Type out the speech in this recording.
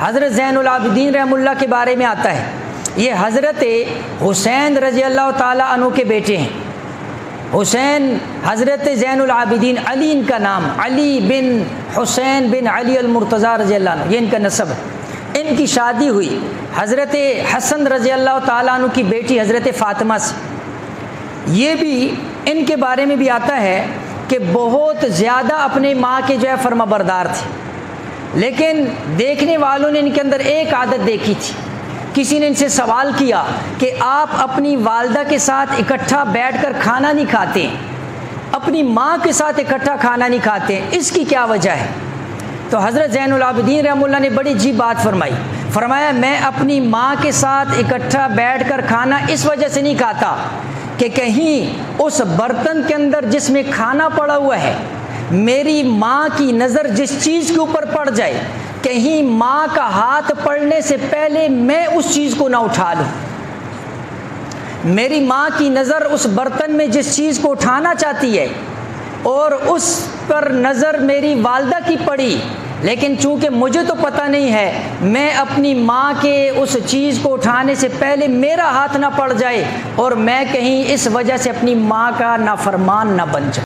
حضرت زین العابدین رحمہ اللہ کے بارے میں آتا ہے، یہ حضرت حسین رضی اللہ تعالیٰ عنہ کے بیٹے ہیں۔ حسین حضرت زین العابدین، علی ان کا نام، علی بن حسین بن علی المرتضیٰ رضی اللہ عنہ، یہ ان کا نسب ہے۔ ان کی شادی ہوئی حضرت حسن رضی اللہ تعالیٰ عنہ کی بیٹی حضرت فاطمہ سے۔ یہ بھی ان کے بارے میں بھی آتا ہے کہ بہت زیادہ اپنے ماں کے جو ہے فرما بردار تھے، لیکن دیکھنے والوں نے ان کے اندر ایک عادت دیکھی تھی۔ کسی نے ان سے سوال کیا کہ آپ اپنی والدہ کے ساتھ اکٹھا بیٹھ کر کھانا نہیں کھاتے، اپنی ماں کے ساتھ اکٹھا کھانا نہیں کھاتے، اس کی کیا وجہ ہے؟ تو حضرت زین العابدین رحمہ اللہ نے بڑی عجیب بات فرمایا میں اپنی ماں کے ساتھ اکٹھا بیٹھ کر کھانا اس وجہ سے نہیں کھاتا کہ کہیں اس برتن کے اندر جس میں کھانا پڑا ہوا ہے میری ماں کی نظر جس چیز کے اوپر پڑ جائے، کہیں ماں کا ہاتھ پڑنے سے پہلے میں اس چیز کو نہ اٹھا لوں۔ میری ماں کی نظر اس برتن میں جس چیز کو اٹھانا چاہتی ہے اور اس پر نظر میری والدہ کی پڑی، لیکن چونکہ مجھے تو پتہ نہیں ہے، میں اپنی ماں کے اس چیز کو اٹھانے سے پہلے میرا ہاتھ نہ پڑ جائے اور میں کہیں اس وجہ سے اپنی ماں کا نافرمان نہ بن جاؤں۔